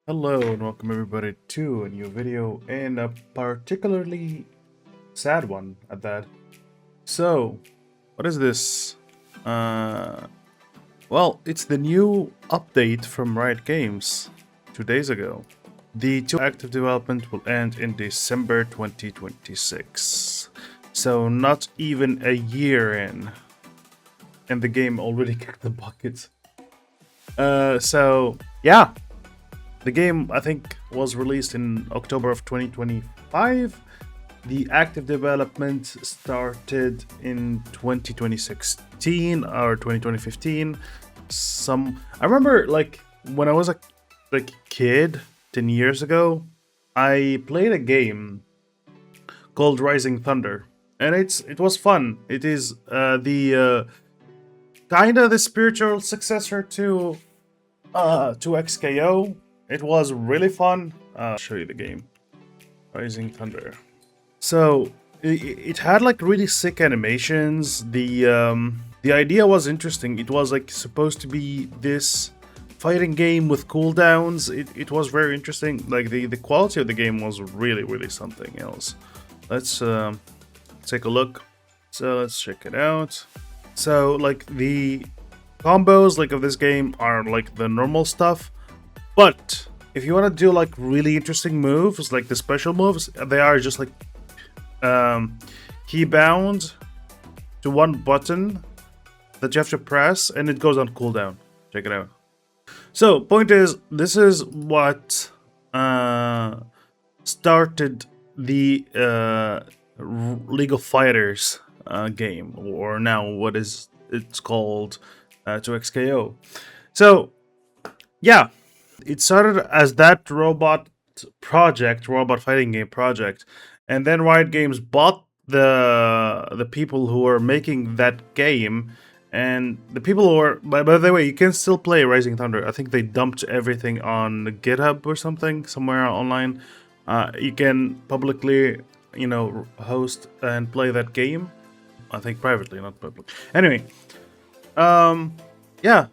Hello and welcome everybody to a new video, and a particularly sad one at that. So, what is this? Well, it's the new update from Riot Games 2 days ago. The active development will end in December 2026. So not even a year in, and the game already kicked the bucket. Yeah. The game, I think, was released in October of 2025. The active development started in 2016 or 2015. I remember, like, when I was a kid 10 years ago, I played a game called Rising Thunder, and it was fun. It is the kind of the spiritual successor to XKO. It was really fun. I'll show you the game. Rising Thunder. So it had like really sick animations. The idea was interesting. It was like supposed to be this fighting game with cooldowns. It was very interesting. Like the quality of the game was really something else. Let's take a look. So let's check it out. So like the combos like of this game are like the normal stuff. But if you want to do like really interesting moves, like the special moves, they are just like key bound to one button that you have to press, and it goes on cooldown. Check it out. So, point is, this is what started the League of Fighters game, or now what is it's called 2XKO. So, yeah. It started as that robot fighting game project, and then Riot Games bought the people who were making that game, and the people who are by the way, you can still play Rising Thunder. I think they dumped everything on GitHub or something somewhere online. You can publicly, host and play that game. I think privately, not public. Anyway, yeah.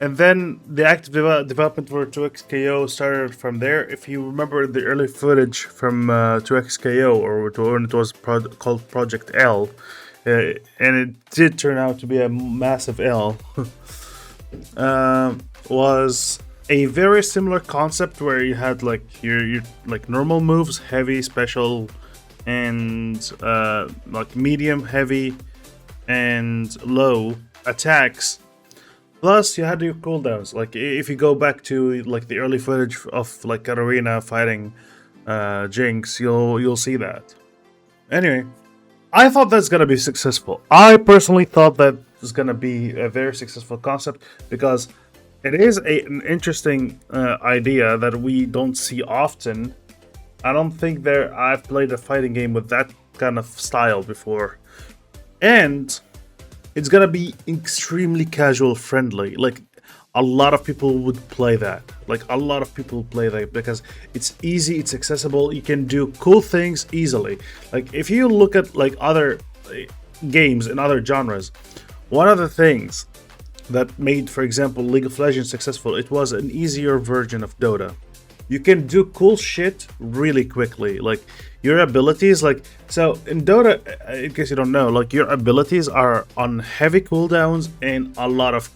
And then the active development for 2XKO started from there. If you remember the early footage from 2XKO, or when it was called Project L, and it did turn out to be a massive L, was a very similar concept where you had like your like normal moves, heavy, special, and like medium, heavy, and low attacks. Plus, you had your cooldowns. Like, if you go back to like the early footage of like an arena fighting Jinx, you'll see that. Anyway, I thought that's gonna be successful. I personally thought that was gonna be a very successful concept because it is an interesting idea that we don't see often. I don't think I've played a fighting game with that kind of style before, and it's gonna be extremely casual friendly. Like, a lot of people would play that. Because it's easy, it's accessible. You can do cool things easily. Like, if you look at like other games in other genres, one of the things that made, for example, League of Legends successful, it was an easier version of Dota. You can do cool shit really quickly. Like, your abilities, like, so in Dota, in case you don't know, like, your abilities are on heavy cooldowns and a lot of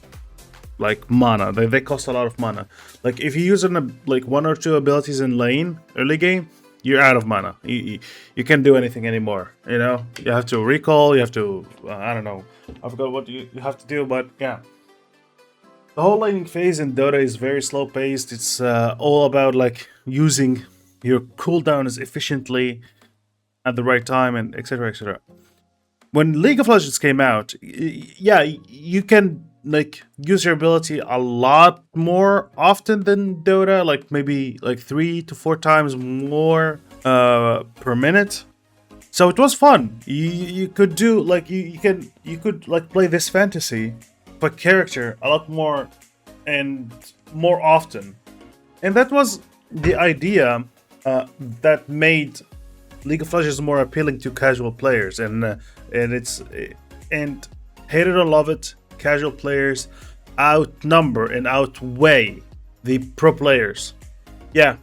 like mana. They cost a lot of mana. Like, if you use like one or two abilities in lane early game, you're out of mana. You can't do anything anymore. You have to recall. You have to I don't know. I forgot what you have to do, but yeah. The whole laning phase in Dota is very slow paced. It's all about like using your cooldowns efficiently at the right time, and etc. etc. When League of Legends came out, yeah, you can like use your ability a lot more often than Dota, like maybe like 3 to 4 times more per minute. So it was fun. You could do like you could like play this fantasy a character a lot more and more often, and that was the idea that made League of Legends more appealing to casual players, and hate it or love it, casual players outnumber and outweigh the pro players. Yeah,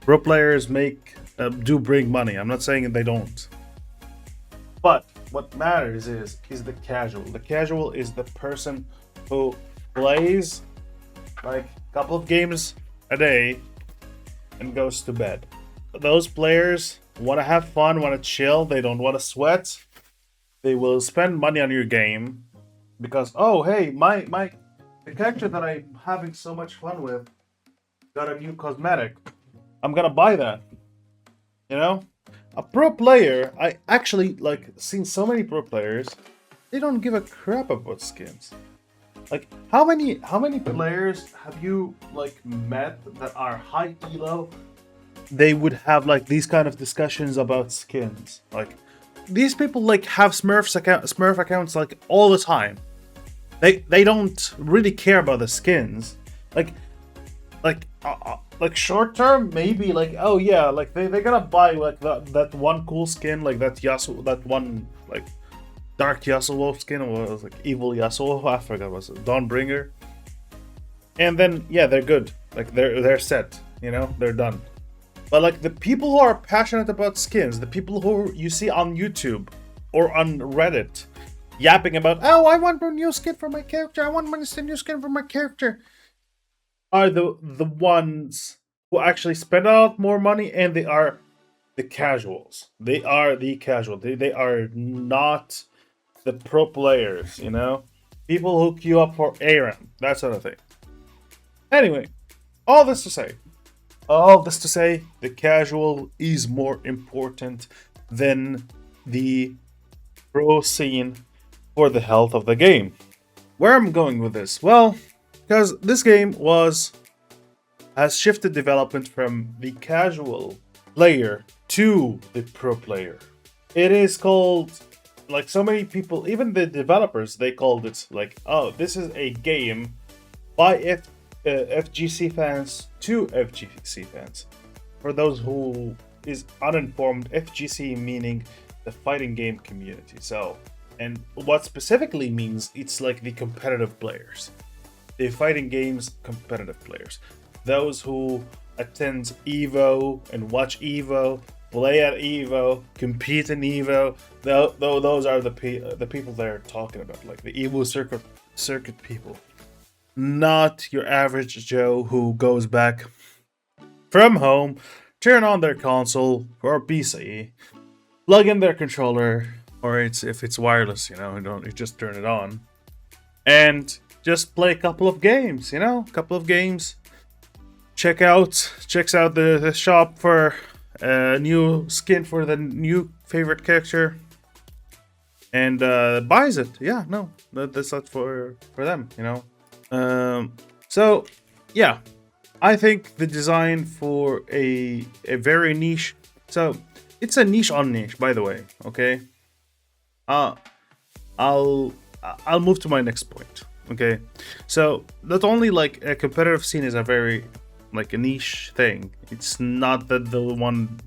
pro players do bring money. I'm not saying they don't. But what matters is the casual. The casual is the person who plays like a couple of games a day and goes to bed. Those players want to have fun, want to chill, they don't want to sweat. They will spend money on your game because, oh hey, my the character that I'm having so much fun with got a new cosmetic. I'm gonna buy that. You know? A pro player, I actually like seen so many pro players, they don't give a crap about skins. Like how many players have you like met that are high elo? They would have like these kind of discussions about skins. Like these people like have Smurf accounts like all the time. They don't really care about the skins. Like short term maybe like, oh yeah, like they're gonna buy like that one cool skin, like that that one like dark Yasuo skin, or was like evil Yasuo, I forgot, was it Dawnbringer. And then yeah, they're good, like they're set, you know, they're done. But like the people who are passionate about skins, the people who you see on YouTube or on Reddit yapping about, oh, I want a new skin for my character, I want a new skin for my character, are the ones who actually spend a lot more money, and they are the casuals. They are the casual. They are not the pro players, you know? People who queue up for ARAM, that sort of thing. Anyway, all this to say, the casual is more important than the pro scene for the health of the game. Where I'm going with this? Well, because this game has shifted development from the casual player to the pro player. It is called, like so many people, even the developers, they called it like, oh, this is a game by FGC fans to FGC fans. For those who is uninformed, FGC meaning the fighting game community. So, and what specifically means, it's like the competitive players. The fighting games competitive players. Those who attend EVO and watch EVO, play at EVO, compete in EVO. Those are the people they're talking about, like the EVO circuit people. Not your average Joe who goes back from home, turn on their console or PC, plug in their controller, or if it's wireless, you know, you just turn it on, and just play a couple of games, you know, checks out the shop for a new skin for the new favorite character, and buys it. Yeah, no, that's not for them, you know. So yeah, I think the design for a very niche. So it's a niche on niche, by the way. Okay. I'll move to my next point. Okay, so not only like a competitive scene is a very like a niche thing. It's not the one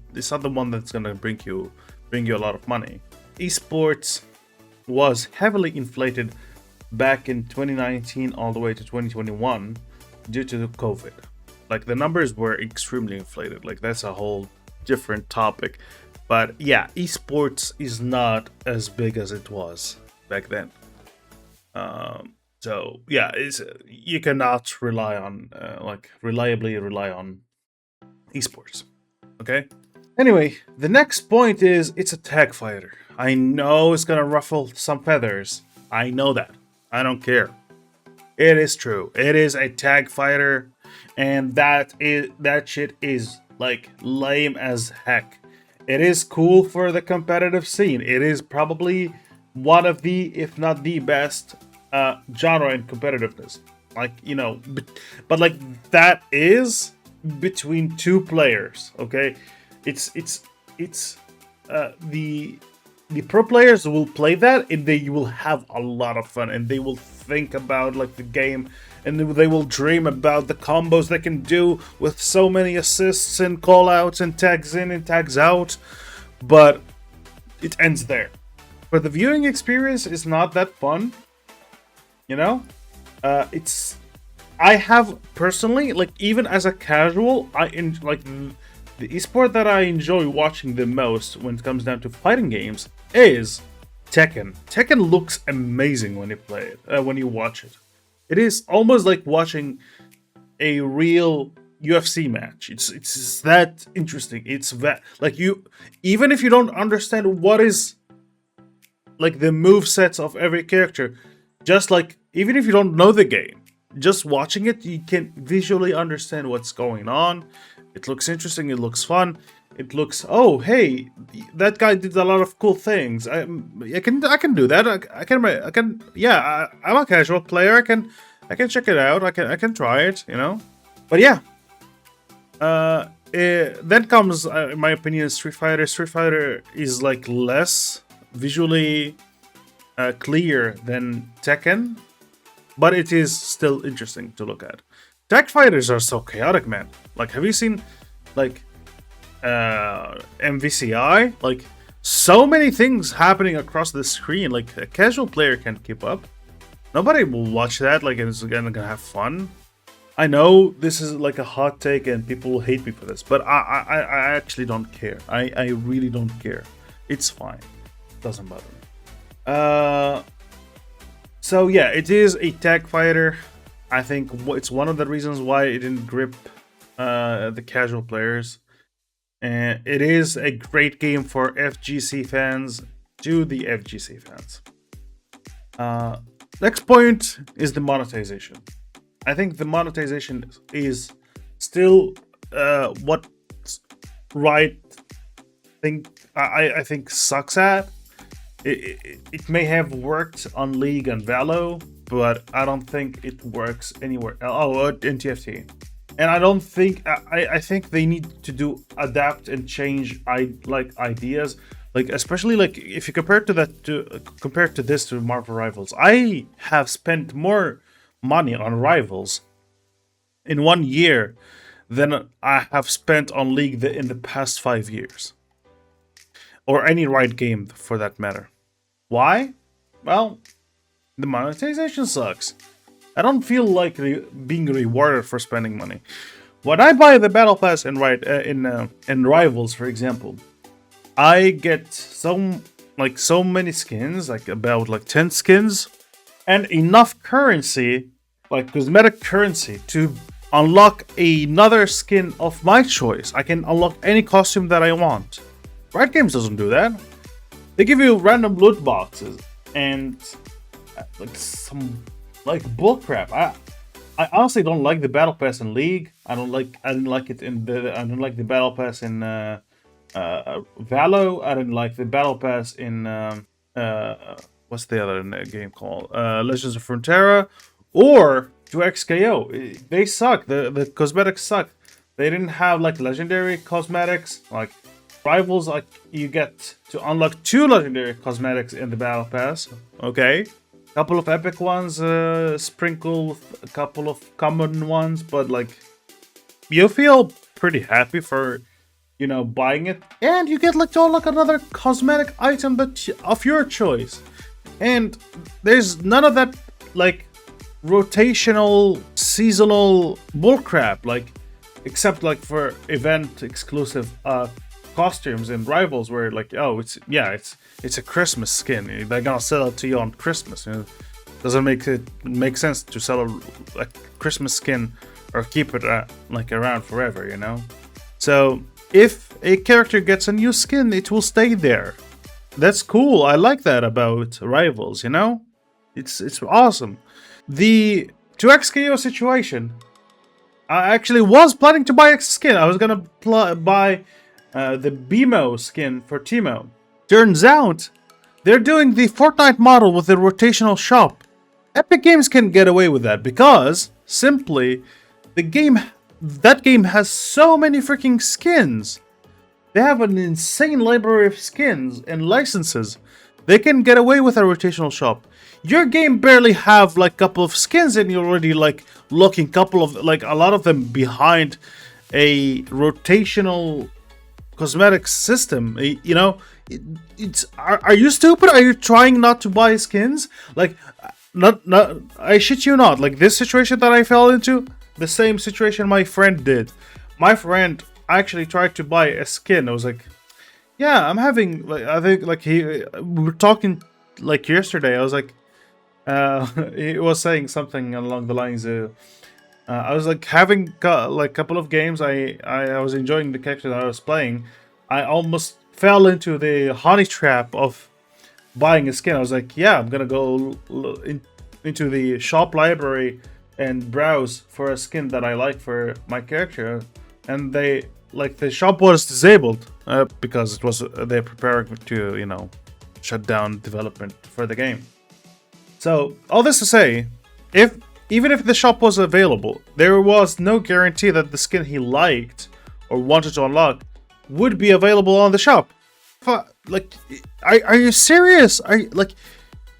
that's gonna bring you a lot of money. Esports was heavily inflated back in 2019 all the way to 2021 due to the COVID. Like the numbers were extremely inflated. Like that's a whole different topic. But yeah, esports is not as big as it was back then. So yeah, you cannot reliably rely on esports. Okay. Anyway, the next point is it's a tag fighter. I know it's gonna ruffle some feathers. I know that. I don't care. It is true. It is a tag fighter, and that shit is like lame as heck. It is cool for the competitive scene. It is probably one of the, if not the best genre in competitiveness. Like, you know, but like that is between two players. Okay, it's the pro players will play that, and they will have a lot of fun, and they will think about like the game, and they will dream about the combos they can do with so many assists and call outs and tags in and tags out. But it ends there. But the viewing experience is not that fun, you know. I have personally, like, even as a casual, like the esport that I enjoy watching the most when it comes down to fighting games is Tekken. Tekken looks amazing when you play it, when you watch it. It is almost like watching a real UFC match. It's that interesting. It's that, like, you, even if you don't understand what is like the move sets of every character, just like, even if you don't know the game, just watching it, you can visually understand what's going on. It looks interesting. It looks fun. It looks, oh hey, that guy did a lot of cool things. I can do that. I can. Yeah, I'm a casual player. I can check it out. I can try it. You know. But yeah. Then comes, in my opinion, Street Fighter. Street Fighter is like less visually clear than Tekken, but it is still interesting to look at. Tag fighters are so chaotic, man. Like, have you seen like MVCI? Like, so many things happening across the screen. Like, a casual player can't keep up. Nobody will watch that. Like, it's gonna have fun. I know this is like a hot take and people will hate me for this, but I actually don't care. I really don't care. It's fine. Doesn't bother me. So yeah, it is a tag fighter. I think it's one of the reasons why it didn't grip the casual players. And it is a great game for FGC fans. To the FGC fans. Next point is the monetization. I think the monetization is still what Riot I think sucks at. It may have worked on League and Valo, but I don't think it works anywhere. Oh, in TFT. And I don't think I think they need to adapt and change ideas. Like, especially like if you compare this to Marvel Rivals, I have spent more money on Rivals in 1 year than I have spent on League in the past 5 years, or any Riot game for that matter. Why? Well, the monetization sucks. I don't feel like being rewarded for spending money. When I buy the Battle Pass in Rivals, for example, I get so many skins, like about 10 skins, and enough currency, like cosmetic currency, to unlock another skin of my choice. I can unlock any costume that I want. Riot Games doesn't do that. They give you random loot boxes and like some bullcrap. I honestly don't like the Battle Pass in League. I don't like it in I don't like the Battle Pass in Valo. I didn't like the Battle Pass in what's the other game called? Legends of Frontera or 2XKO. They suck. The cosmetics suck. They didn't have like legendary cosmetics. Like Rivals, like you get to unlock 2 legendary cosmetics in the Battle Pass. Okay. Couple of epic ones, sprinkle with a couple of common ones, but like you feel pretty happy for, you know, buying it, and you get like another cosmetic item of your choice, and there's none of that like rotational seasonal bullcrap, like except like for event exclusive costumes in Rivals, where like, oh, it's a Christmas skin, they're gonna sell it to you on Christmas. You know? Doesn't make sense to sell a Christmas skin or keep it like around forever, you know. So if a character gets a new skin, it will stay there. That's cool. I like that about Rivals, you know. It's awesome. The 2XKO situation, I actually was planning to buy a skin. I was gonna buy the BMO skin for Teemo. Turns out they're doing the Fortnite model with the rotational shop. Epic Games can get away with that because simply that game has so many freaking skins. They have an insane library of skins and licenses. They can get away with a rotational shop. Your game barely have like a couple of skins and you're already like looking couple of like a lot of them behind a rotational cosmetic system. You know, are you stupid? Are you trying not to buy skins? Like, not I shit you not, like this situation that I fell into, the same situation my friend did. My friend actually tried to buy a skin. I was like, yeah, I'm having like, I think like we were talking like yesterday. I was like, he was saying something along the lines of, I was like having like a couple of games. I was enjoying the character that I was playing. I almost fell into the honey trap of buying a skin. I was like, yeah, I'm gonna go into the shop library and browse for a skin that I like for my character. And they like the shop was disabled because it was they're preparing to shut down development for the game. So all this to say, if even if the shop was available, there was no guarantee that the skin he liked or wanted to unlock would be available on the shop. Like, are you serious? Are you,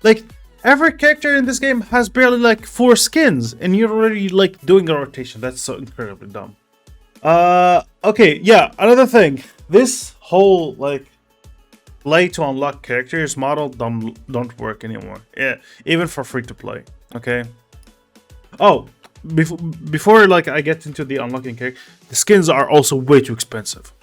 like every character in this game has barely like 4 skins, and you're already like doing a rotation? That's so incredibly dumb. Okay, yeah. Another thing, this whole like play to unlock characters model don't work anymore. Yeah, even for free to play. Okay. Oh, before like I get into the unlocking character, the skins are also way too expensive.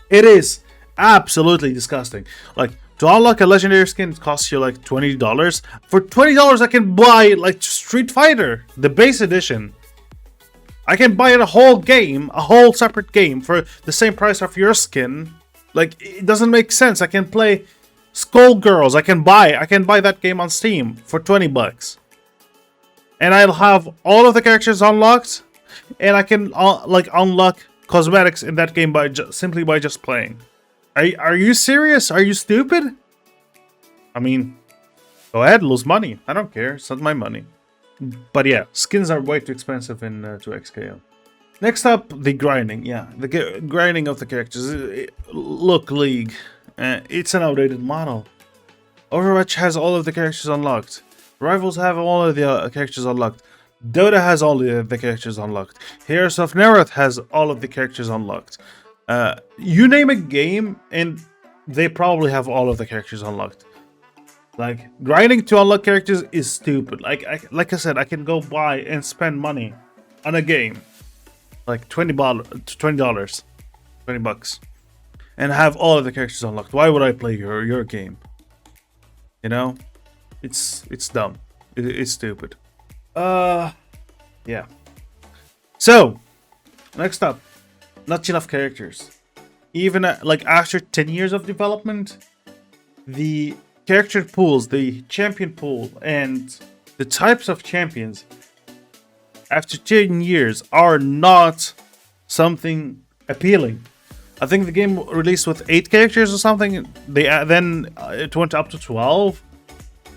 It is absolutely disgusting. Like to unlock a legendary skin, it costs you like $20. For $20, I can buy like Street Fighter, the base edition. I can buy a whole game, a whole separate game for the same price of your skin. Like it doesn't make sense. I can play Skullgirls. I can buy that game on Steam for $20, and I'll have all of the characters unlocked, and I can like unlock cosmetics in that game by simply by just playing. Are you serious? Are you stupid? I mean, go ahead, lose money. I don't care. It's not my money. But yeah, skins are way too expensive in 2xKO. Next up, the grinding. Yeah, the grinding of the characters. Look, League, it's an outdated model. Overwatch has all of the characters unlocked. Rivals have all of the characters unlocked. Dota has all of the characters unlocked. Heroes of Neroth has all of the characters unlocked. You name a game, and they probably have all of the characters unlocked. Like, grinding to unlock characters is stupid. Like I said, I can go buy and spend money on a game, like $20, $20, and have all of the characters unlocked. Why would I play your game? You know, it's dumb. It's stupid. Yeah. So, next up, not enough characters. Even like after 10 years of development, the character pools, the champion pool, and the types of champions after 10 years are not something appealing. I think the game released with 8 characters or something. Then it went up to 12.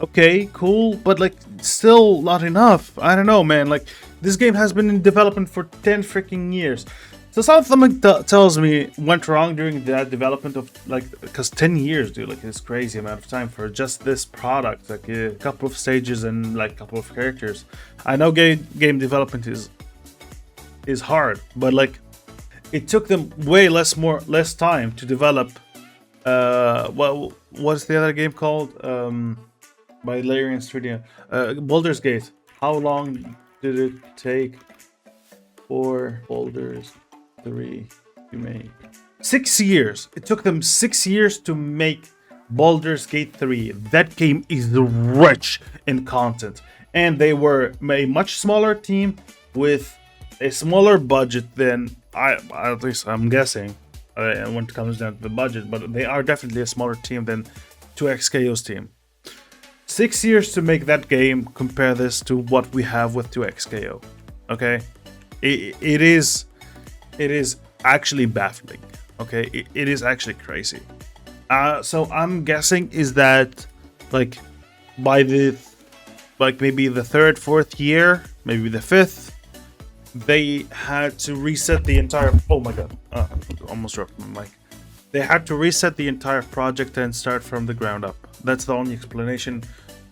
Okay, cool, but like still not enough. I don't know, man. Like this game has been in development for 10 freaking years. So something tells me went wrong during that development of like, because 10 years, dude, like it's crazy amount of time for just this product, like a couple of stages and like a couple of characters. I know game development is hard, but like it took them way less time to develop. Well, what's the other game called? By Larian Studio, Baldur's Gate. How long did it take for Baldur's 3 to make? 6 years. It took them 6 years to make Baldur's Gate 3. That game is rich in content, and they were a much smaller team with a smaller budget than at least I'm guessing when it comes down to the budget. But they are definitely a smaller team than 2xKO's team. 6 years to make that game. Compare this to what we have with 2xKO. Okay, it is actually baffling. Okay, it is actually crazy. So I'm guessing is that like by the maybe the 3rd, 4th year, maybe the 5th, they had to reset the entire. Oh my god! Almost dropped my mic. They had to reset the entire project and start from the ground up. That's the only explanation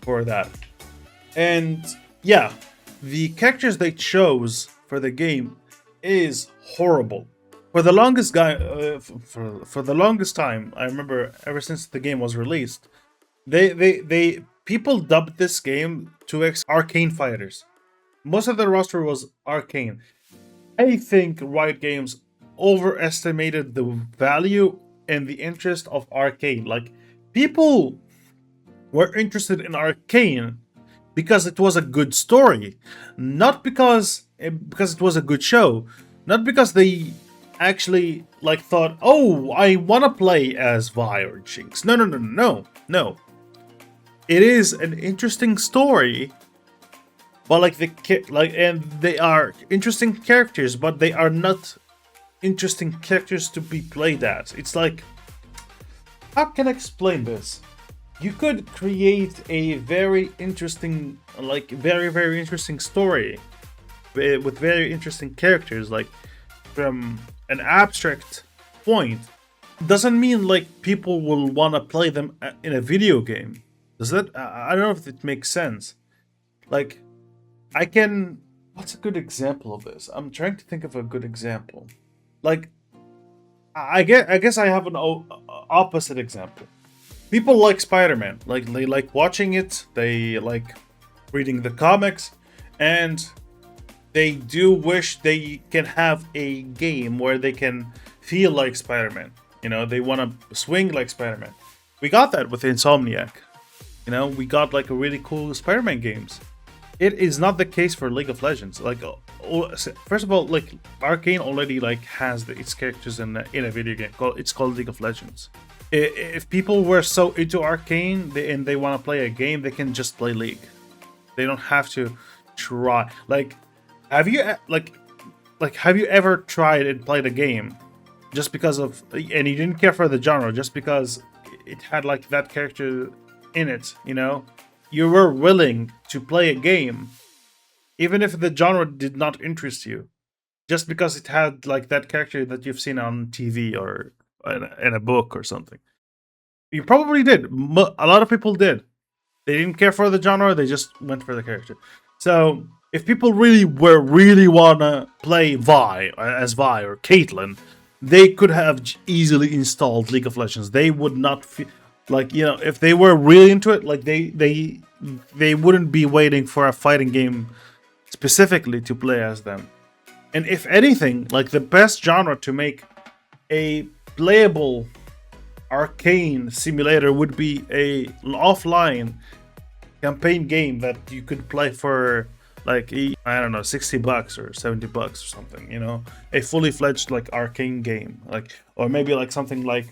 for that. And yeah, the characters they chose for the game is horrible. For the longest for the longest time, I remember ever since the game was released, they people dubbed this game 2X Arcane Fighters. Most of the roster was Arcane. I think Riot Games overestimated the value and the interest of Arcane. Like, people were interested in Arcane because it was a good story, not because it was a good show, not because they actually like thought, "Oh, I want to play as Vi or Jinx." No, no, no, no, no. It is an interesting story, but and they are interesting characters, but they are not interesting characters to be played as. It's like, how can I explain this? You could create a very interesting, like very interesting story with very interesting characters, like from an abstract point. Doesn't mean like people will want to play them in a video game. Does that? I don't know if it makes sense. Like, I can. What's a good example of this? I'm trying to think of a good example. Like, I guess I have an opposite example. People like Spider-Man. Like, they like watching it. They like reading the comics, and they do wish they can have a game where they can feel like Spider-Man. You know, they want to swing like Spider-Man. We got that with Insomniac. You know, we got like a really cool Spider-Man games. It is not the case for League of Legends. Like, first of all, like Arcane already like has its characters in a video game. It's called League of Legends. If people were so into Arcane and they want to play a game, they can just play League. They don't have to try. Like, have you have you ever tried and played a game just because of, and you didn't care for the genre, just because it had like that character in it? You know, you were willing to play a game even if the genre did not interest you, just because it had like that character that you've seen on TV or in a book or something. You probably did. A lot of people did. They didn't care for the genre, they just went for the character. So if people really wanna play Vi as Vi or Caitlyn, they could have easily installed League of Legends. They would not feel like, you know, if they were really into it, like they wouldn't be waiting for a fighting game specifically to play as them. And if anything, like the best genre to make a playable Arcane simulator would be an offline campaign game that you could play for like, I don't know, $60 or $70 or something, you know, a fully fledged like Arcane game, like, or maybe like something like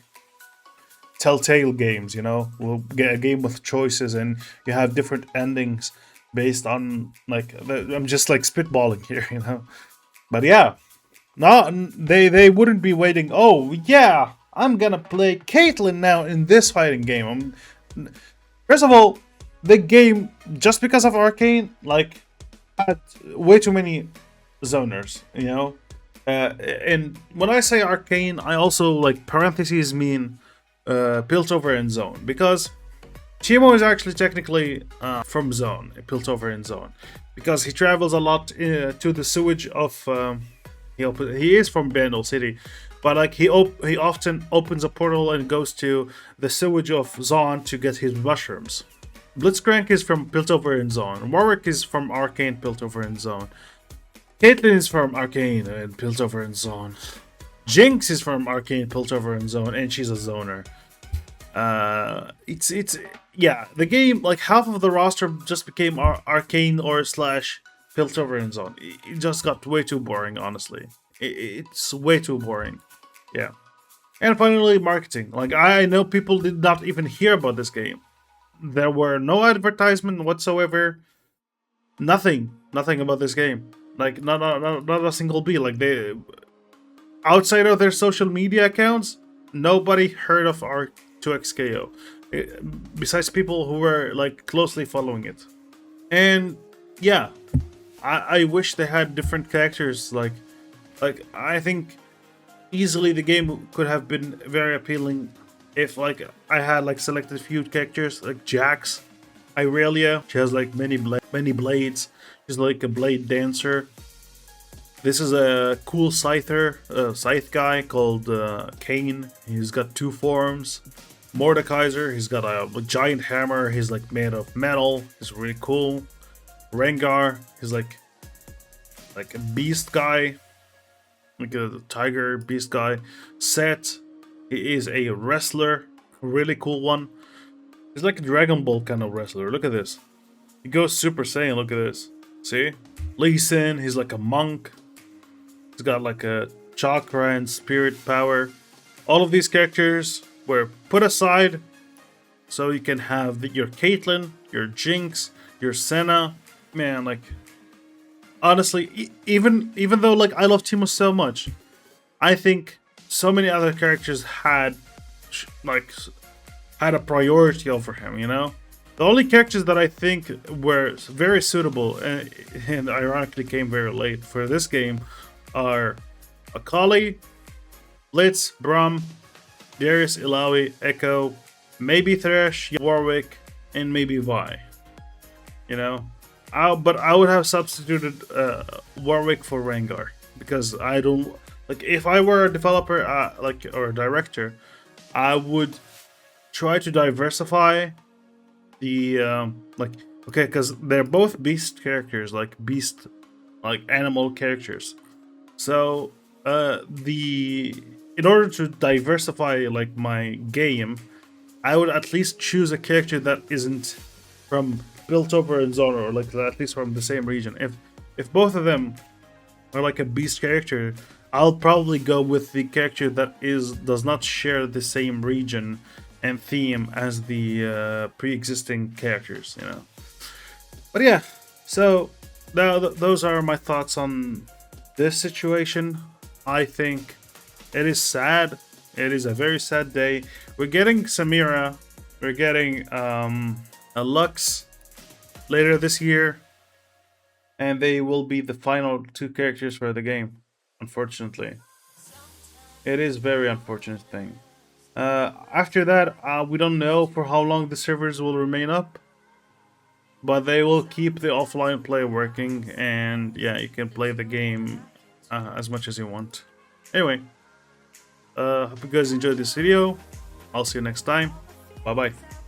Telltale games, you know, we'll get a game with choices and you have different endings based on like, I'm just like spitballing here, you know, but yeah, no, they wouldn't be waiting. Oh yeah, I'm gonna play Caitlyn now in this fighting game. First of all, the game, just because of Arcane, like, had way too many zoners, you know. And when I say Arcane, I also like parentheses mean Piltover and Zone, because Chimo is actually technically from Zone, Piltover and Zone, because he travels a lot to the sewage of. He is from Bandle City, but like he often opens a portal and goes to the sewage of Zon to get his mushrooms. Blitzcrank is from Piltover and Zone. Warwick is from Arcane, Piltover and Zone. Caitlyn is from Arcane and Piltover and Zone. Jinx is from Arcane, Piltover and Zone, and she's a zoner. It's yeah, the game, like half of the roster just became Arcane or slash Piltover and Zone. It just got way too boring, honestly. It's way too boring. Yeah. And finally, marketing. Like, I know people did not even hear about this game. There were no advertisement whatsoever. Nothing about this game. Like, not a single bee. Like, they, outside of their social media accounts, nobody heard of R2XKO. Besides people who were, like, closely following it. And, yeah. I wish they had different characters. Like I think easily the game could have been very appealing if like I had like selected few characters like Jax, Irelia. She has like many blades. She's like a blade dancer. This is a cool scythe guy called Kane. He's got 2 forms. Mordekaiser, he's got a giant hammer. He's like made of metal. He's really cool. Rengar, he's like a beast guy, like a tiger beast guy. Set, he is a wrestler, really cool one. He's like a Dragon Ball kind of wrestler. Look at this. He goes Super Saiyan. Look at this. See? Lee Sin, he's like a monk. He's got like a chakra and spirit power. All of these characters were put aside so you can have your Caitlyn, your Jinx, your Senna. Man, like honestly, even though like I love Timo so much, I think so many other characters had a priority over him. You know, the only characters that I think were very suitable and ironically came very late for this game are Akali, Blitz, Braum, Darius, Ilaoi, Echo, maybe Thresh, Warwick, and maybe Vi. You know, but I would have substituted Warwick for Rengar because I don't like. If I were a developer, or a director, I would try to diversify the okay, because they're both beast characters, like animal characters. So in order to diversify like my game, I would at least choose a character that isn't from Piltover and Zona, or like at least from the same region. If both of them are like a beast character, I'll probably go with the character that does not share the same region and theme as the pre-existing characters, you know. But yeah, so now those are my thoughts on this situation. I think it is sad. It is a very sad day. We're getting Samira. We're getting a Lux later this year, and they will be the final two characters for the game. Unfortunately, it is very unfortunate thing. After that, we don't know for how long the servers will remain up, but they will keep the offline play working, and yeah, you can play the game as much as you want. Anyway, hope you guys enjoyed this video. I'll see you next time. Bye bye.